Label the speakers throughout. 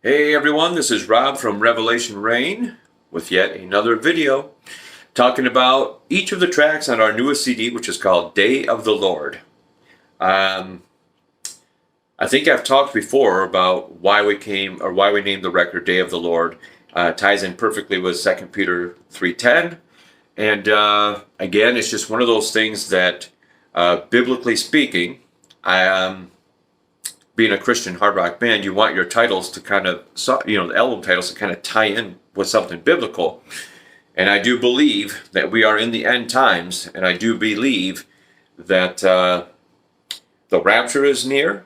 Speaker 1: Hey everyone, this is Rob from Revelation Rain with yet another video talking about each of the tracks on our newest CD, which is called Day of the Lord. I think I've talked before about why we named the record Day of the Lord. Ties in perfectly with 2 Peter 3:10, and again, it's just one of those things that, biblically speaking, being a Christian hard rock band, you want your titles to the album titles to kind of tie in with something biblical. And I do believe that we are in the end times, and I do believe that the rapture is near,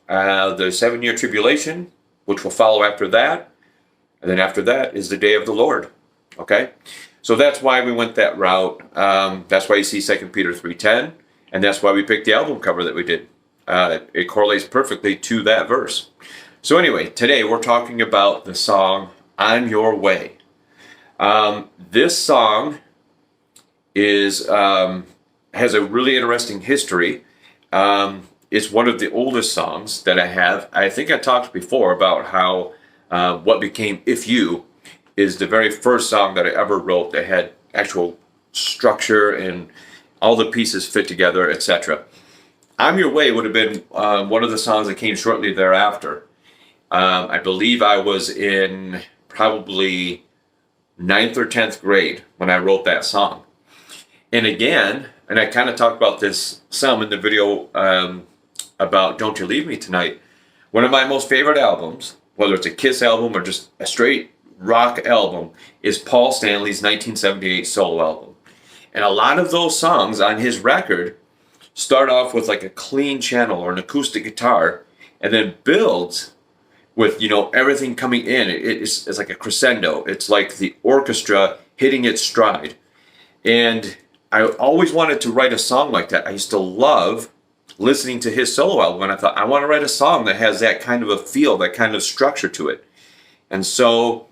Speaker 1: the 7-year tribulation, which will follow after that, and then after that is the day of the Lord. Okay? So that's why we went that route. That's why you see 2 Peter 3:10, and that's why we picked the album cover that we did. It correlates perfectly to that verse. So anyway, today we're talking about the song "I'm Your Way." This song has a really interesting history. It's one of the oldest songs that I have. I think I talked before about how what became "If You" is the very first song that I ever wrote that had actual structure and all the pieces fit together, etc. "I'm Your Way" would have been one of the songs that came shortly thereafter. I believe I was in probably 9th or 10th grade when I wrote that song. And again, and I kind of talked about this some in the video about "Don't You Leave Me Tonight." One of my most favorite albums, whether it's a Kiss album or just a straight rock album, is Paul Stanley's 1978 solo album. And a lot of those songs on his record start off with like a clean channel or an acoustic guitar, and then builds with everything coming in. It's like a crescendo. It's like the orchestra hitting its stride. And I always wanted to write a song like that. I used to love listening to his solo album, and I thought I want to write a song that has that kind of a feel, that kind of structure to it. And so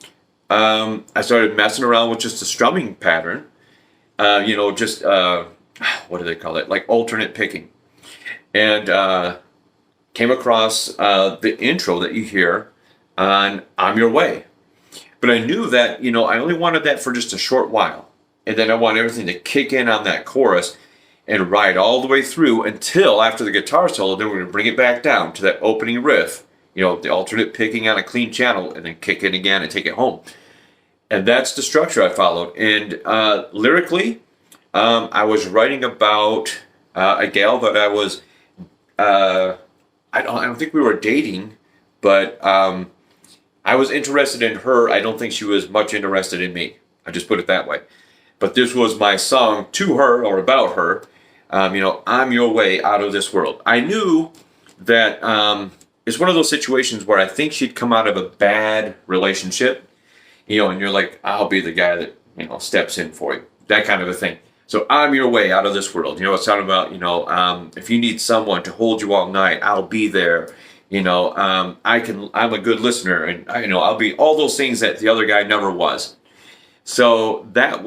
Speaker 1: I started messing around with just a strumming pattern. What do they call it? Like alternate picking. And came across the intro that you hear on "I'm Your Way." But I knew that, I only wanted that for just a short while. And then I want everything to kick in on that chorus and ride all the way through until after the guitar solo. Then we're going to bring it back down to that opening riff, the alternate picking on a clean channel, and then kick it again and take it home. And that's the structure I followed. And lyrically, I was writing about a gal that I was, I don't think we were dating, but I was interested in her. I don't think she was much interested in me. I just put it that way. But this was my song to her, or about her. "I'm your way out of this world." I knew that it's one of those situations where I think she'd come out of a bad relationship, and you're like, I'll be the guy that, steps in for you. That kind of a thing. So "I'm your way out of this world." It's talking about, if you need someone to hold you all night, I'll be there. I'm a good listener, and I'll be all those things that the other guy never was. So that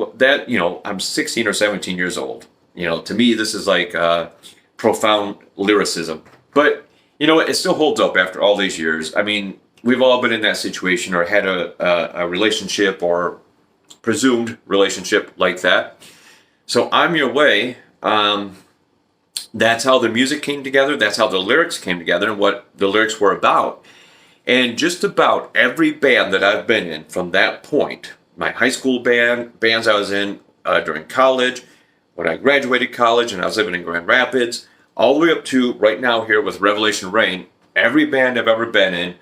Speaker 1: I'm 16 or 17 years old. To me, this is like profound lyricism. But it still holds up after all these years. I mean, we've all been in that situation or had a relationship or presumed relationship like that. So "I'm Your Way," that's how the music came together. That's how the lyrics came together and what the lyrics were about. And just about every band that I've been in from that point, my high school bands I was in during college, when I graduated college and I was living in Grand Rapids, all the way up to right now here with Revelation Rain, every band I've ever been in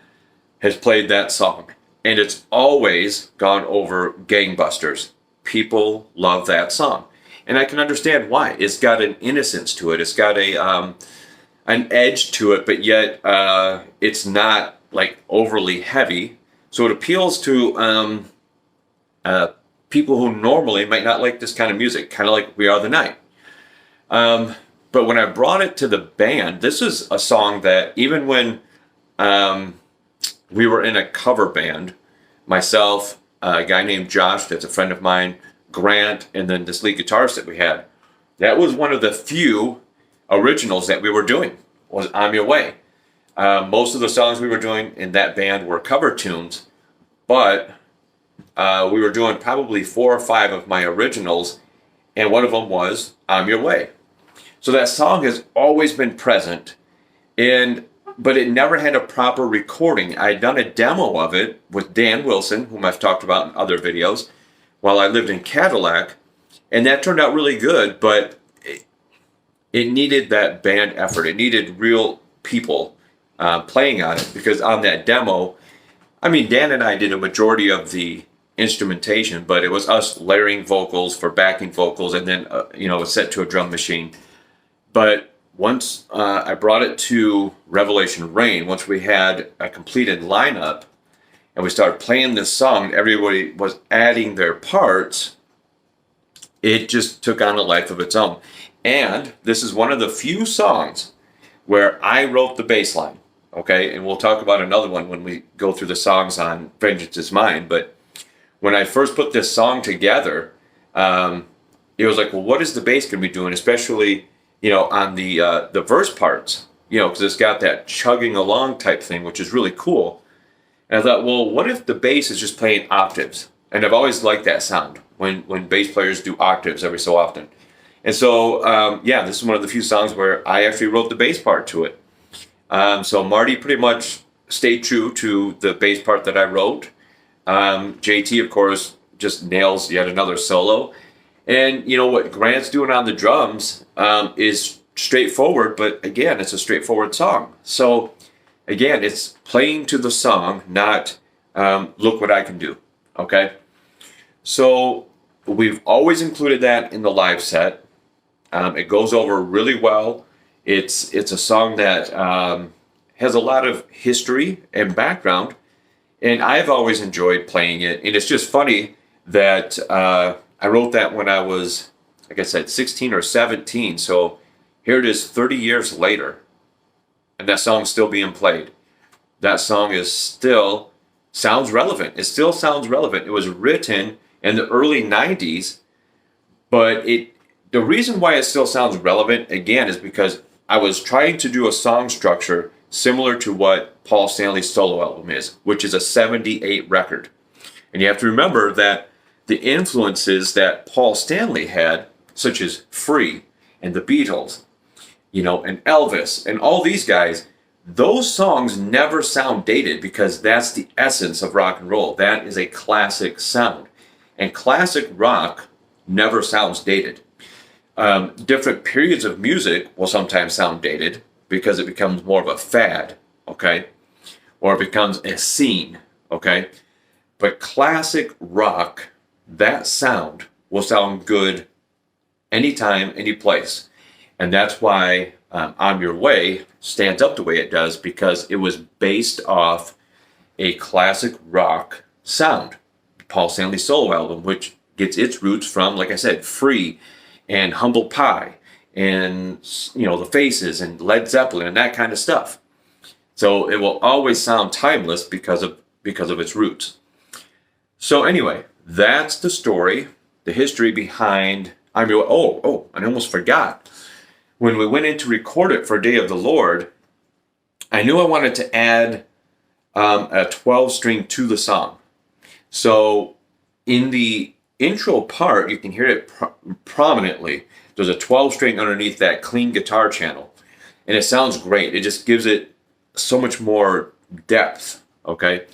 Speaker 1: has played that song. And it's always gone over gangbusters. People love that song. And I can understand why. It's got an innocence to it. It's got an edge to it, but yet it's not like overly heavy. So it appeals to people who normally might not like this kind of music, kind of like "We Are the Night." But when I brought it to the band, this is a song that even when we were in a cover band, myself, a guy named Josh, that's a friend of mine, Grant, and then this lead guitarist that we had, that was one of the few originals that we were doing, was "I'm Your Way." Most of the songs we were doing in that band were cover tunes, but we were doing probably 4 or 5 of my originals, and one of them was "I'm Your Way." So that song has always been present, but it never had a proper recording. I had done a demo of it with Dan Wilson, whom I've talked about in other videos, while I lived in Cadillac, and that turned out really good, but it needed that band effort. It needed real people playing on it, because on that demo, I mean, Dan and I did a majority of the instrumentation, but it was us layering vocals for backing vocals, and then set to a drum machine. But once I brought it to Revelation Rain, once we had a completed lineup and we started playing this song, everybody was adding their parts, it just took on a life of its own. And this is one of the few songs where I wrote the bass line, okay? And we'll talk about another one when we go through the songs on Vengeance is Mine. But when I first put this song together, it was like, well, what is the bass going to be doing, especially on the verse parts, because it's got that chugging along type thing, which is really cool. And I thought, well, what if the bass is just playing octaves? And I've always liked that sound when bass players do octaves every so often. And so, this is one of the few songs where I actually wrote the bass part to it. So Marty pretty much stayed true to the bass part that I wrote. JT, of course, just nails yet another solo. And what Grant's doing on the drums is straightforward, but again, it's a straightforward song. So again, it's playing to the song, not look what I can do. Okay? So we've always included that in the live set. It goes over really well. It's a song that has a lot of history and background, and I've always enjoyed playing it. And it's just funny that I wrote that when I was, like I said, 16 or 17. So here it is 30 years later, and that song's still being played. That song sounds relevant. It still sounds relevant. It was written in the early 90s, but the reason why it still sounds relevant, again, is because I was trying to do a song structure similar to what Paul Stanley's solo album is, which is a 78 record. And you have to remember that the influences that Paul Stanley had, such as Free and the Beatles, and Elvis and all these guys, those songs never sound dated, because that's the essence of rock and roll. That is a classic sound. And classic rock never sounds dated. Different periods of music will sometimes sound dated because it becomes more of a fad, okay? Or it becomes a scene, okay? But classic rock, that sound will sound good anytime, any place. And that's why "On Your Way" stands up the way it does, because it was based off a classic rock sound. Paul Stanley's solo album, which gets its roots from, like I said, Free and Humble Pie and the Faces and Led Zeppelin and that kind of stuff. So it will always sound timeless because of its roots. So anyway, that's the story, the history behind "I'm Your." Oh, I almost forgot. When we went in to record it for Day of the Lord, I knew I wanted to add a 12-string to the song. So in the intro part, you can hear it prominently. There's a 12-string underneath that clean guitar channel, and it sounds great. It just gives it so much more depth, okay?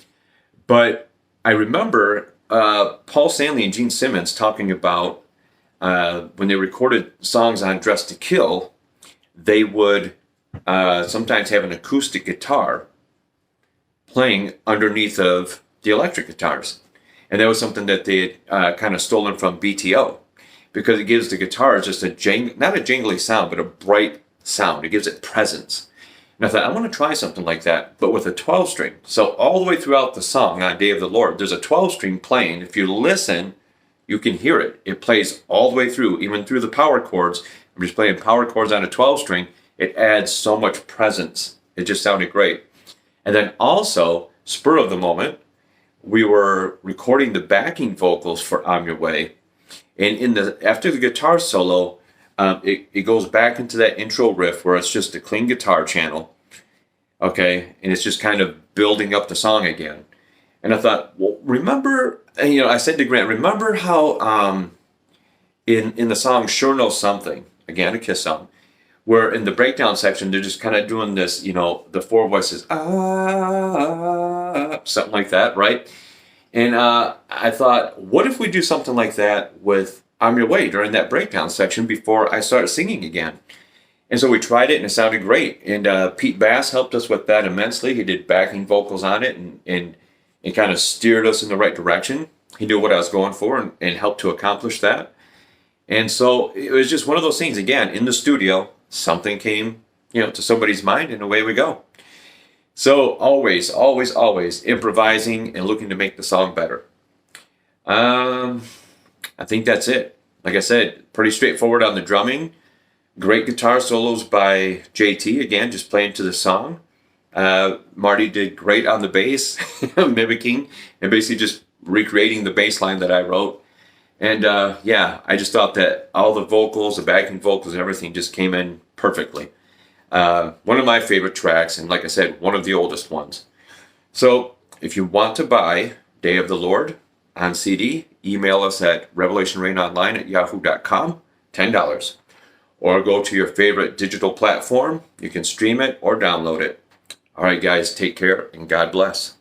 Speaker 1: But I remember Paul Stanley and Gene Simmons talking about when they recorded songs on Dressed to Kill, they would sometimes have an acoustic guitar playing underneath of the electric guitars. And that was something that they had kind of stolen from BTO, because it gives the guitars just not a jingly sound, but a bright sound. It gives it presence. And I thought, I want to try something like that, but with a 12-string. So all the way throughout the song on Day of the Lord, there's a 12-string playing. If you listen, you can hear it. It plays all the way through, even through the power chords. I'm just playing power chords on a 12-string. It adds so much presence. It just sounded great. And then also, spur of the moment, we were recording the backing vocals for "I'm Your Way." And after the guitar solo, it goes back into that intro riff where it's just a clean guitar channel. Okay, and it's just kind of building up the song again. And I thought, well, remember, and, I said to Grant, remember how in the song "Sure Know Something," again a Kiss song, where in the breakdown section they're just kind of doing this, the four voices, something like that, right? And I thought, what if we do something like that with "I'm Your Way" during that breakdown section before I start singing again? And so we tried it, and it sounded great. And Pete Bass helped us with that immensely. He did backing vocals on it, and kind of steered us in the right direction. He knew what I was going for, and helped to accomplish that. And so it was just one of those things. Again, in the studio, something came, to somebody's mind, and away we go. So always, always, always improvising and looking to make the song better. I think that's it. Like I said, pretty straightforward on the drumming. Great guitar solos by JT, again, just playing to the song. Marty did great on the bass, mimicking and basically just recreating the bass line that I wrote. And I just thought that all the vocals, the backing vocals and everything just came in perfectly. One of my favorite tracks, and like I said, one of the oldest ones. So if you want to buy Day of the Lord on CD, email us at revelationrainonline@yahoo.com, $10. Or go to your favorite digital platform. You can stream it or download it. All right, guys, take care and God bless.